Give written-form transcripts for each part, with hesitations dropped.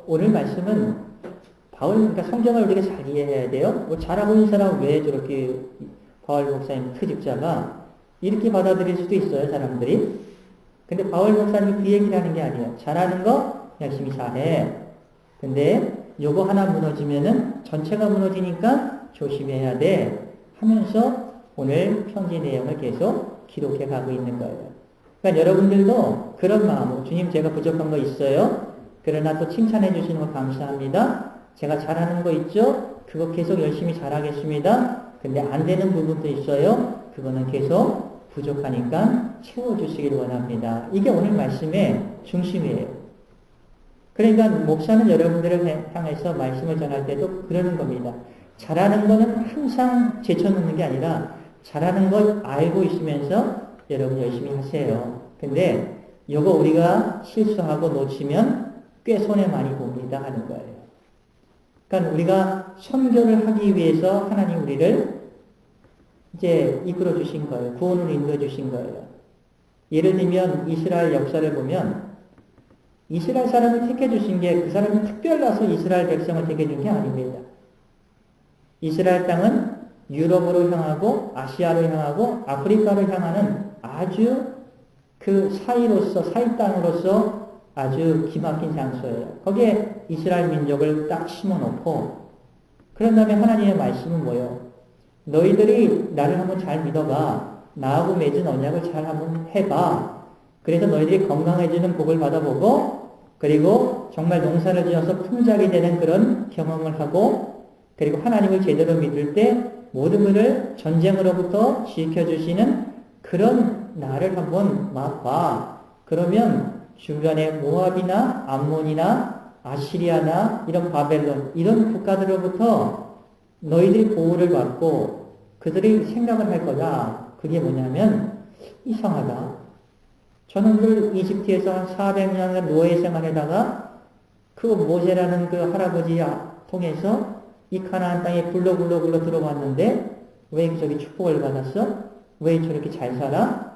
오늘 말씀은 그러니까 성경을 우리가 잘 이해해야 돼요. 뭐 잘하고 있는 사람은 왜 저렇게 바울 목사님 트집자가 이렇게 받아들일 수도 있어요, 사람들이. 근데 바울 목사님이 그 얘기를 하는 게 아니에요. 잘하는 거 열심히 잘해. 근데 요거 하나 무너지면은 전체가 무너지니까 조심해야 돼 하면서 오늘 편지 내용을 계속 기록해 가고 있는 거예요. 그러니까 여러분들도 그런 마음으로 주님 제가 부족한 거 있어요. 그러나 또 칭찬해 주시는 거 감사합니다. 제가 잘하는 거 있죠? 그거 계속 열심히 잘하겠습니다. 근데 안 되는 부분도 있어요. 그거는 계속 부족하니까 채워주시길 원합니다. 이게 오늘 말씀의 중심이에요. 그러니까 목사는 여러분들을 향해서 말씀을 전할 때도 그러는 겁니다. 잘하는 거는 항상 제쳐놓는 게 아니라 잘하는 걸 알고 있으면서 여러분 열심히 하세요. 근데 이거 우리가 실수하고 놓치면 꽤 손해 많이 봅니다 하는 거예요. 그러니까 우리가 선교를 하기 위해서 하나님 우리를 이제 이끌어 주신 거예요. 구원을 인도해 주신 거예요. 예를 들면 이스라엘 역사를 보면 이스라엘 사람을 택해 주신 게 그 사람이 특별나서 이스라엘 백성을 택해 준 게 아닙니다. 이스라엘 땅은 유럽으로 향하고 아시아로 향하고 아프리카로 향하는 아주 그 사이 땅으로서 아주 기막힌 장소예요. 거기에 이스라엘 민족을 딱 심어놓고 그런 다음에 하나님의 말씀은 뭐예요? 너희들이 나를 한번 잘 믿어봐. 나하고 맺은 언약을 잘 한번 해봐. 그래서 너희들이 건강해지는 복을 받아보고 그리고 정말 농사를 지어서 풍작이 되는 그런 경험을 하고 그리고 하나님을 제대로 믿을 때 모든 것을 전쟁으로부터 지켜주시는 그런 나를 한번 맛봐. 그러면 주변에 모압이나 암몬이나 아시리아나 이런 바벨론 이런 국가들로부터 너희들이 보호를 받고 그들이 생각을 할 거다. 그게 뭐냐면 이상하다. 저놈들 이집트에서 한 400년을 노예 생활에다가 그 모세라는 그 할아버지 통해서 이 가나안 땅에 굴러 들어왔는데 왜 저기 축복을 받았어? 왜 저렇게 잘 살아?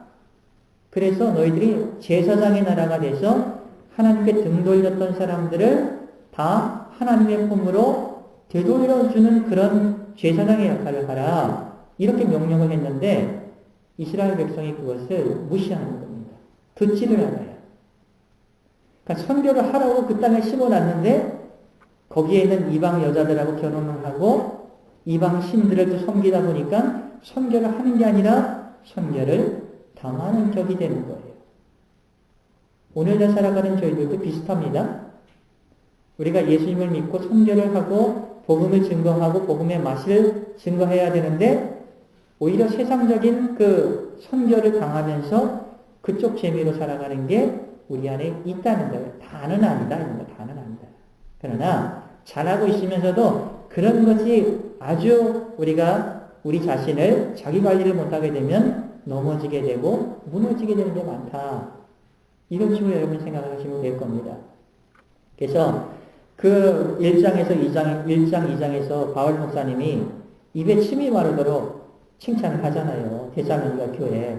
그래서 너희들이 제사장의 나라가 돼서 하나님께 등 돌렸던 사람들을 다 하나님의 품으로 되돌려주는 그런 제사장의 역할을 하라. 이렇게 명령을 했는데 이스라엘 백성이 그것을 무시하는 겁니다. 듣지를 않아요. 그러니까 선교를 하라고 그 땅에 심어놨는데 거기에 있는 이방 여자들하고 결혼을 하고 이방 신들을 또 섬기다 보니까 선교를 하는 게 아니라 선교를 당하는 격이 되는 거예요. 오늘날 살아가는 저희들도 비슷합니다. 우리가 예수님을 믿고 선교를 하고 복음을 증거하고 복음의 맛을 증거해야 되는데 오히려 세상적인 그 선교를 당하면서 그쪽 재미로 살아가는 게 우리 안에 있다는 거예요. 다는 아니다. 이런 거 다는 아니다. 그러나 잘하고 있으면서도 그런 것이 아주 우리가 우리 자신을 자기 관리를 못하게 되면 넘어지게 되고 무너지게 되는 게 많다. 이런 식으로 여러분 생각을 하시면 될 겁니다. 그래서 그 1장, 2장에서 바울 목사님이 입에 침이 마르도록 칭찬을 하잖아요. 데살로니가 교회.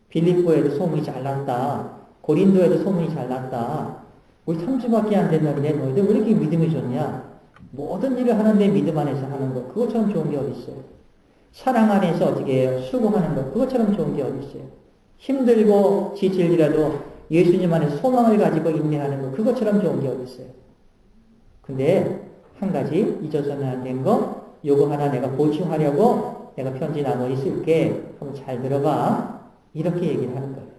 빌립보에도 소문이 잘 났다. 고린도에도 소문이 잘 났다. 우리 3주밖에 안 됐는데 너희들 왜 이렇게 믿음이 좋냐? 모든 일을 하는데 믿음 안에서 하는 것. 그것처럼 좋은 게 어디 있어요? 사랑 안에서 어떻게 해요? 수고하는 것. 그것처럼 좋은 게 어디 있어요? 힘들고 지칠지라도 예수님 안에 소망을 가지고 인내하는 것. 그것처럼 좋은 게 어디 있어요? 근데 한 가지 잊어서는 안 된 거, 요거 하나 내가 보충하려고 내가 편지 나머지 쓸게. 한번 잘 들어봐. 이렇게 얘기를 하는 거예요.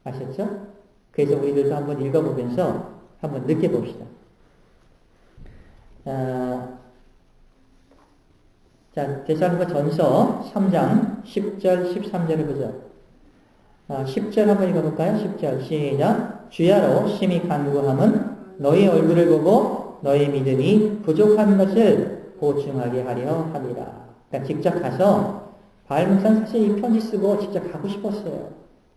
아셨죠? 그래서 우리들도 한번 읽어보면서 한번 느껴봅시다. 자, 데살로니가 전서 3장 10절 13절을 보죠. 10절 한번 읽어볼까요? 10절 시작. 주야로 심히 간구함은 너희 얼굴을 보고 너희 믿음이 부족한 것을 보충하게 하려 함이라. 그러니까 직접 가서 바울 목사는 사실 이 편지 쓰고 직접 가고 싶었어요.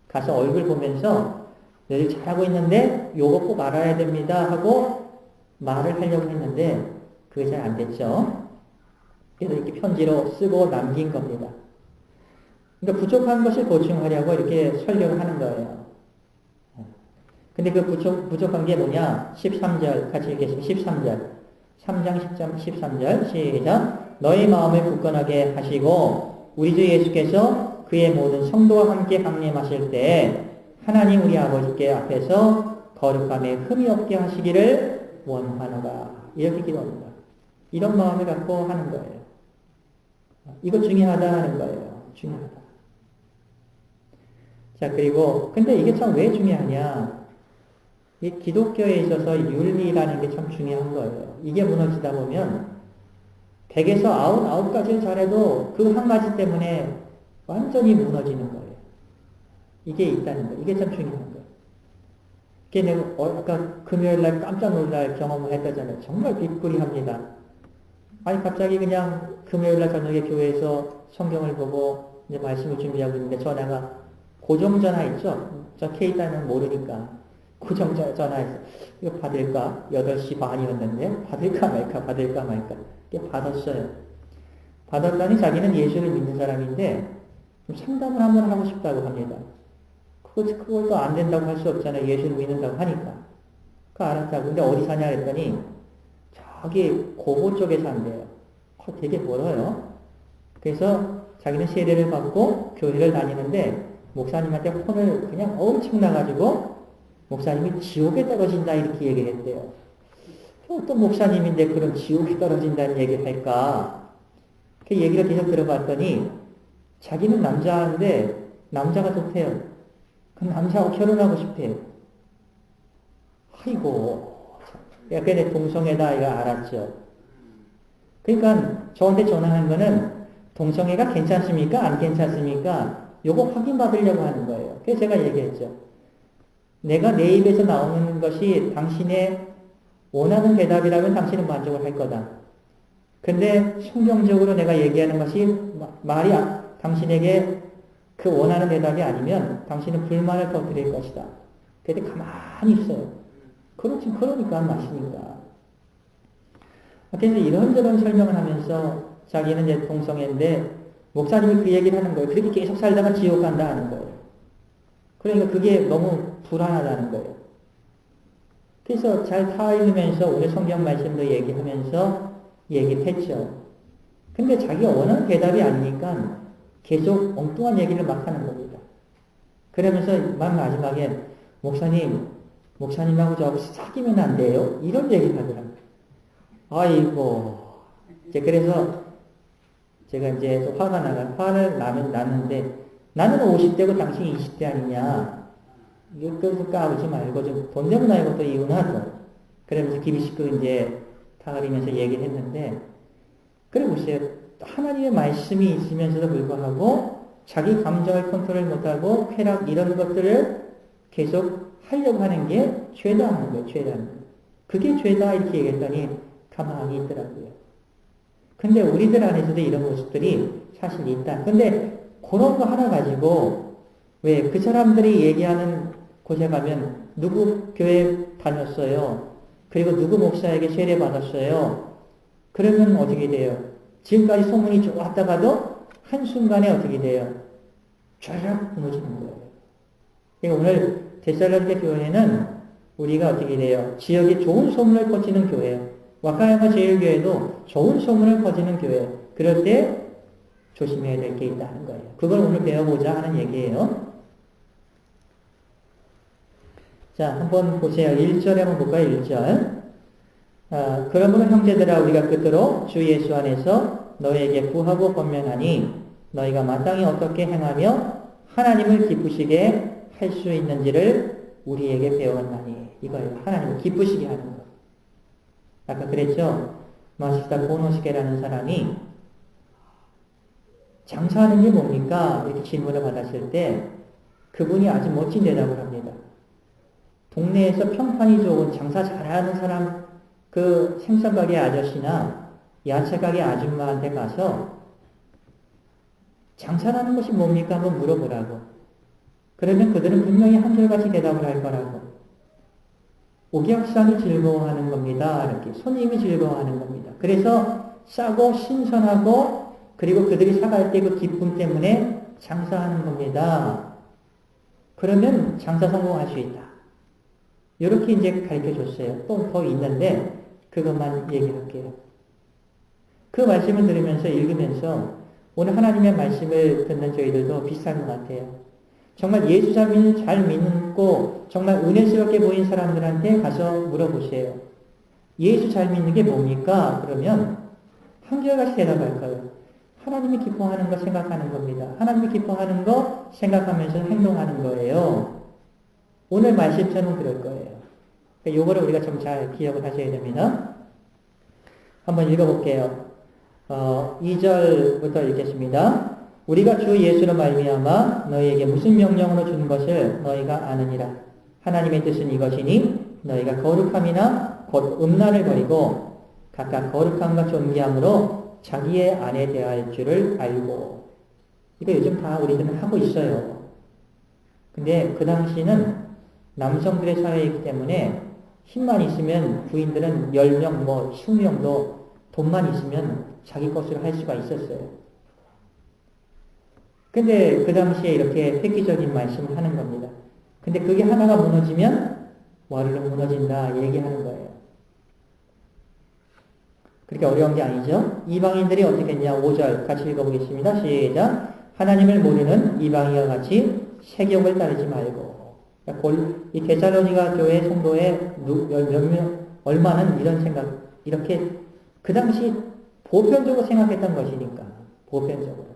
가서 얼굴 보면서 너희 잘하고 있는데 요거 꼭 알아야 됩니다 하고 말을 하려고 했는데 그게 잘 안 됐죠. 그래서 이렇게 편지로 쓰고 남긴 겁니다. 그러니까 부족한 것을 보충하려고 이렇게 설명을 하는 거예요. 근데 그 부족한 게 뭐냐? 13절 같이 읽겠습니다. 13절. 3장 10장 13절 시작. 너희 마음을 굳건하게 하시고 우리 주 예수께서 그의 모든 성도와 함께 강림하실 때 하나님 우리 아버지께 앞에서 거룩함에 흠이 없게 하시기를 원하노라. 이렇게 기도합니다. 이런 마음을 갖고 하는 거예요. 이거 중요하다 하는 거예요. 중요하다. 자, 그리고 근데 이게 참 왜 중요하냐? 이 기독교에 있어서 윤리라는 게 참 중요한 거예요. 이게 무너지다 보면 100에서 99가지를 잘해도 그 한 가지 때문에 완전히 무너지는 거예요. 이게 있다는 거예요. 이게 참 중요한 거예요. 이게 내가 아까 금요일날 깜짝 놀랄 경험을 했다잖아요. 정말 비꾸리합니다. 아니 갑자기 그냥 금요일날 저녁에 교회에서 성경을 보고 이제 말씀을 준비하고 있는데 전화가 고정전화 있죠? 저 K단은 모르니까 고정전화에서 이거 받을까? 8시 반이었는데 받을까 말까 이게 받았어요. 받았더니 자기는 예수를 믿는 사람인데 좀 상담을 한번 하고 싶다고 합니다. 그것도 안 된다고 할 수 없잖아요. 예수를 믿는다고 하니까. 그거 알았다고. 근데 어디 사냐 했더니 저기 고고 쪽에 산대요. 되게 멀어요. 그래서 자기는 세례를 받고 교회를 다니는데 목사님한테 혼을 그냥 엄청 나가지고 목사님이 지옥에 떨어진다 이렇게 얘기를 했대요. 어떤 목사님인데 그런 지옥에 떨어진다는 얘기를 할까? 그 얘기를 계속 들어봤더니 자기는 남자인데 남자가 좋대요. 그 남자하고 결혼하고 싶대요. 아이고, 야, 걔네 동성애다 이거 알았죠. 그러니까 저한테 전화한 거는 동성애가 괜찮습니까? 안 괜찮습니까? 요거 확인받으려고 하는 거예요. 그래서 제가 얘기했죠. 내가 내 입에서 나오는 것이 당신의 원하는 대답이라면 당신은 만족을 할 거다. 근데 성경적으로 내가 얘기하는 것이 말이 당신에게 그 원하는 대답이 아니면 당신은 불만을 터뜨릴 것이다. 그때 가만히 있어요. 그러니까 마시니까. 그래서 이런저런 설명을 하면서 자기는 이제 동성애인데 목사님이 그 얘기를 하는 거예요. 그렇게 계속 살다가 지옥 간다 하는 거예요. 그러니까 그게 너무 불안하다는 거예요. 그래서 잘 타일르면서 오늘 성경 말씀도 얘기하면서 얘기를 했죠. 근데 자기가 원하는 대답이 아니니까 계속 엉뚱한 얘기를 막 하는 겁니다. 그러면서 마지막에 목사님하고 저하고 사귀면 안 돼요? 이런 얘기를 하더라고요. 아이고. 이제 그래서 제가 이제 또 화를 났는데 나는 50대고 당신이 20대 아니냐. 이거 까부지 말고 좀 돈 내고 나 이것도 이혼하고. 그러면서 기비식구 이제 타가리면서 얘기를 했는데, 그래 보세요. 하나님의 말씀이 있으면서도 불구하고 자기 감정을 컨트롤 못하고 쾌락 이런 것들을 계속 하려고 하는 게 죄다 하는 거예요. 죄다. 그게 죄다 이렇게 얘기했더니 가만히 있더라고요. 근데 우리들 안에서도 이런 모습들이 사실 있다. 근데 그런 거 하나 가지고 왜 그 사람들이 얘기하는 곳에 가면 누구 교회 다녔어요. 그리고 누구 목사에게 세례 받았어요. 그러면 어떻게 돼요? 지금까지 소문이 좋았다가도 한순간에 어떻게 돼요? 쫙 무너지는 거예요. 그러니까 오늘 데살로니가 교회는 우리가 어떻게 돼요? 지역에 좋은 소문을 퍼지는 교회예요. 와카야마 제일교회도 좋은 소문을 퍼지는 교회. 그럴 때 조심해야 될 게 있다는 거예요. 그걸 오늘 배워보자 하는 얘기예요. 자, 한번 보세요. 1절에 한번 볼까요? 1절. 그러므로 형제들아 우리가 끝으로 주 예수 안에서 너희에게 구하고 권면하니 너희가 마땅히 어떻게 행하며 하나님을 기쁘시게 할 수 있는지를 우리에게 배웠나니. 이거예요. 하나님을 기쁘시게 하는 거. 아까 그랬죠? 마시다 고노시게라는 사람이 장사하는 게 뭡니까? 이렇게 질문을 받았을 때 그분이 아주 멋진 대답을 합니다. 동네에서 평판이 좋은 장사 잘하는 사람, 그 생선가게 아저씨나 야채가게 아줌마한테 가서 장사라는 것이 뭡니까? 한번 물어보라고. 그러면 그들은 분명히 한결같이 대답을 할 거라고. 옥약상이 즐거워하는 겁니다. 이렇게 손님이 즐거워하는 겁니다. 그래서 싸고 신선하고 그리고 그들이 사갈 때 그 기쁨 때문에 장사하는 겁니다. 그러면 장사 성공할 수 있다. 이렇게 이제 가르쳐 줬어요. 또 더 있는데 그것만 얘기할게요. 그 말씀을 들으면서 읽으면서 오늘 하나님의 말씀을 듣는 저희들도 비슷한 것 같아요. 정말 예수 잘 믿고 정말 은혜스럽게 보인 사람들한테 가서 물어보세요. 예수 잘 믿는 게 뭡니까? 그러면 한결같이 대답할 거예요. 하나님이 기뻐하는 거 생각하는 겁니다. 하나님이 기뻐하는 거 생각하면서 행동하는 거예요. 오늘 말씀처럼 그럴 거예요. 요거를 우리가 좀 잘 기억을 하셔야 됩니다. 한번 읽어볼게요. 2절부터 읽겠습니다. 우리가 주 예수로 말미암아 너희에게 무슨 명령으로 준 것을 너희가 아느니라. 하나님의 뜻은 이것이니 너희가 거룩함이나 곧 음란을 버리고 각각 거룩함과 존귀함으로 자기의 아내 대할 줄을 알고. 이거 요즘 다 우리들은 하고 있어요. 근데 그 당시는 남성들의 사회이기 때문에 힘만 있으면 부인들은 10명, 20명도 돈만 있으면 자기 것으로 할 수가 있었어요. 근데 그 당시에 이렇게 획기적인 말씀을 하는 겁니다. 근데 그게 하나가 무너지면 와르르 무너진다 얘기하는 거예요. 그렇게 어려운 게 아니죠. 이방인들이 어떻게 했냐. 5절 같이 읽어보겠습니다. 시작. 하나님을 모르는 이방인과 같이 세욕을 따르지 말고. 이 데살로니가 교회 성도의 얼마는 이런 생각, 이렇게 그 당시 보편적으로 생각했던 것이니까. 보편적으로.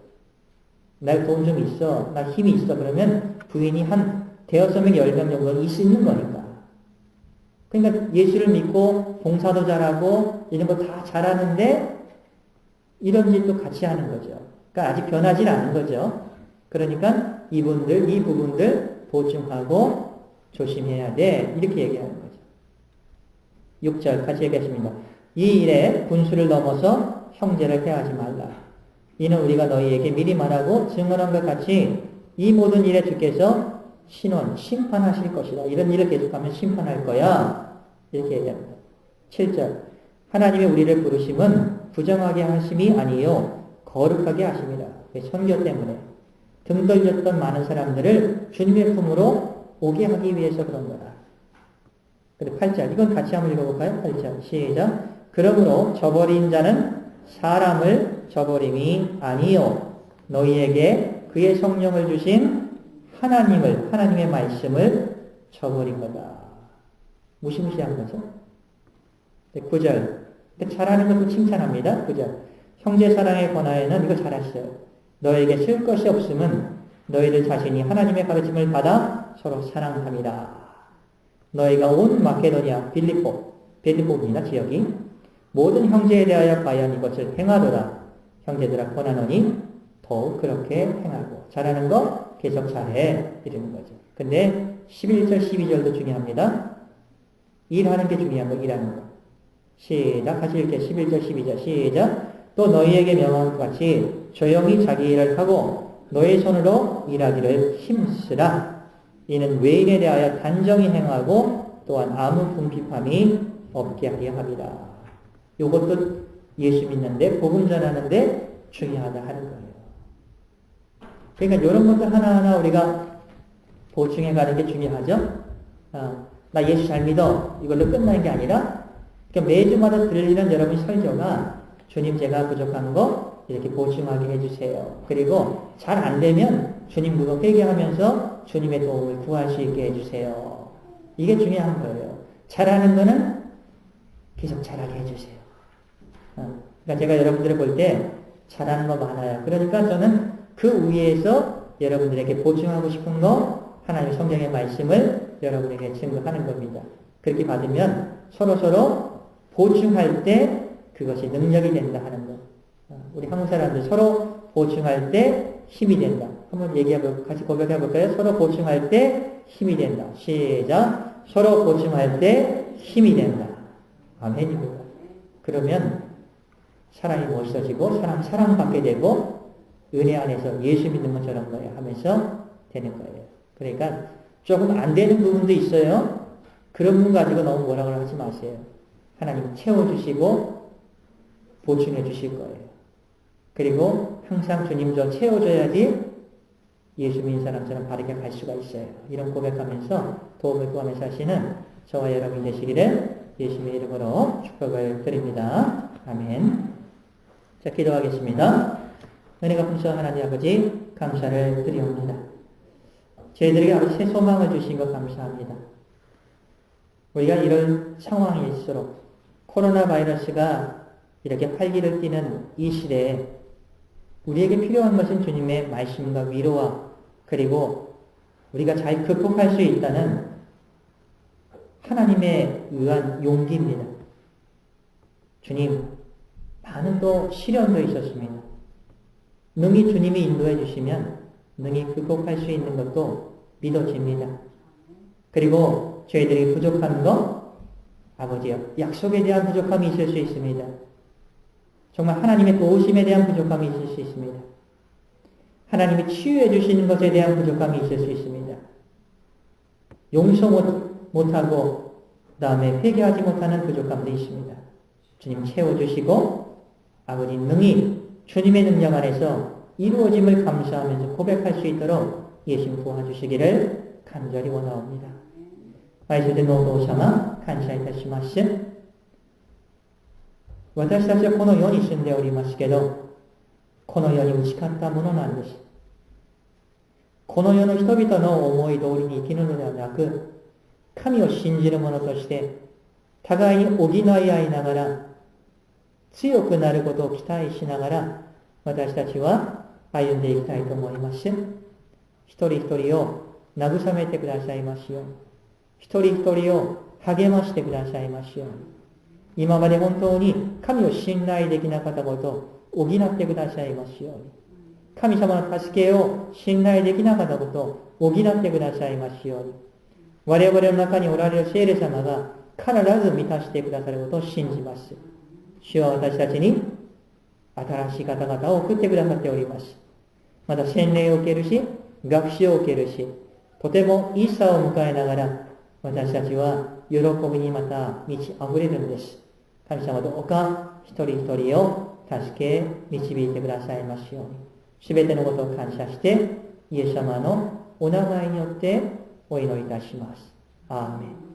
나 돈 좀 있어. 나 힘이 있어. 그러면 부인이 한 5명, 10명 정도는 있는 거니까. 그러니까 예수를 믿고 봉사도 잘하고 이런 거 다 잘하는데 이런 짓도 같이 하는 거죠. 그러니까 아직 변하지 않은 거죠. 그러니까 이 부분들 보충하고 조심해야 돼. 이렇게 얘기하는 거죠. 6절 같이 얘기하십니다. 이 일에 분수를 넘어서 형제를 해하지 말라. 이는 우리가 너희에게 미리 말하고 증언한 것 같이 이 모든 일에 주께서 심판하실 것이다. 이런 일을 계속하면 심판할 거야. 이렇게 얘기합니다. 7절 하나님의 우리를 부르심은 부정하게 하심이 아니요 거룩하게 하심이라. 선교 때문에 등 떨렸던 많은 사람들을 주님의 품으로 오게 하기 위해서 그런 거다. 그리고 8절 이건 같이 한번 읽어볼까요? 8절 시작. 그러므로 저버린 자는 사람을 저버림이 아니요 너희에게 그의 성령을 주신 하나님의 말씀을 저버린 거다. 무시무시한 거죠. 9절 잘하는 것도 칭찬합니다. 9절 형제 사랑에 관하여는 이거 잘하시죠. 너에게 쓸 것이 없음은 너희들 자신이 하나님의 가르침을 받아 서로 사랑함이라. 너희가 온 마케도니아 빌립보입니다. 지역이 모든 형제에 대하여 과연 이것을 행하도다. 형제들아 권하노니 더욱 그렇게 행하고 잘하는 거 계속 잘해 이러는 거죠. 근데 11절 12절도 중요합니다. 일하는 게 중요한 거. 일하는 거. 시작 같이 읽게 11절 12절 시작. 또 너희에게 명한 것 같이 조용히 자기 일을 하고 너의 손으로 일하기를 힘쓰라. 이는 외인에 대하여 단정히 행하고 또한 아무 궁핍함이 없게 하려 합니다. 이것도 예수 믿는데 복음 전하는데 중요하다 하는 거예요. 그러니까 이런 것들 하나하나 우리가 보충해 가는 게 중요하죠. 나 예수 잘 믿어. 이걸로 끝나는 게 아니라 그러니까 매주마다 들리는 여러분 설교가 주님 제가 부족한 거 이렇게 보충하게 해주세요. 그리고 잘 안 되면 주님 그거 회개하면서 주님의 도움을 구할 수 있게 해주세요. 이게 중요한 거예요. 잘하는 거는 계속 잘하게 해주세요. 그러니까 제가 여러분들을 볼 때 잘하는 거 많아요. 그러니까 저는 그 위에서 여러분들에게 보충하고 싶은 거 하나님의 성경의 말씀을 여러분에게 증거하는 겁니다. 그렇게 받으면 서로 보충할 때 그것이 능력이 된다 하는 거. 우리 한국 사람들 서로 보충할 때 힘이 된다. 한번 같이 고백해 볼까요? 서로 보충할 때 힘이 된다. 시작. 서로 보충할 때 힘이 된다. 아멘입니다. 그러면 사람이 멋있어지고 사랑받게 되고 은혜 안에서 예수 믿는 것처럼 거예요 하면서 되는 거예요. 그러니까 조금 안 되는 부분도 있어요. 그런 부분 가지고 너무 뭐라고 하지 마세요. 하나님 채워주시고 보충해 주실 거예요. 그리고 항상 주님 저 채워줘야지 예수 믿는 사람처럼 바르게 갈 수가 있어요. 이런 고백하면서 도움을 구하면서 하시는 저와 여러분이 되시기를 예수님의 이름으로 축복을 드립니다. 아멘. 자, 기도하겠습니다. 은혜가 풍성한 하나님 아버지 감사를 드리옵니다. 저희들에게 아주 새 소망을 주신 것 감사합니다. 우리가 이런 상황일수록 코로나 바이러스가 이렇게 활기를 띠는 이 시대에 우리에게 필요한 것은 주님의 말씀과 위로와 그리고 우리가 잘 극복할 수 있다는 하나님의 의한 용기입니다. 주님, 많은 또 시련도 있었습니다. 능히 주님이 인도해 주시면 능히 극복할 수 있는 것도 믿어집니다. 그리고 저희들이 부족한 것, 아버지여, 약속에 대한 부족함이 있을 수 있습니다. 정말 하나님의 도우심에 대한 부족함이 있을 수 있습니다. 하나님이 치유해 주시는 것에 대한 부족함이 있을 수 있습니다. 용서 못하고 그 다음에 회개하지 못하는 부족함도 있습니다. 주님 채워주시고 아버지 능히 주님의 능력 안에서 이루어짐을 감사하면서 고백할 수 있도록 예수님 도와주시기를 간절히 원하옵니다. 아이소데 노도様感謝いたします。私たちはこの世に住んでおりますけど、この世に打ち勝ったものなんです。この世の人々の思い通りに生きるのではなく、神を信じる者として互いに補い合いながら強くなることを期待しながら私たちは歩んでいきたいと思います。一人一人を慰めてくださいますように、一人一人を励ましてくださいますように、今まで本当に神を信頼できなかったことを補ってくださいますように、神様の助けを信頼できなかったことを補ってくださいますように、我々の中におられる聖霊様が必ず満たしてくださることを信じます。主は私たちに新しい方々を送ってくださっております。また洗礼を受けるし、学習を受けるし、とてもいいさを迎えながら、私たちは喜びにまた満ち溢れるんです。神様どうか一人一人を助け導いてくださいますように、すべてのことを感謝して、イエス様のお名前によってお祈りいたします。アーメン。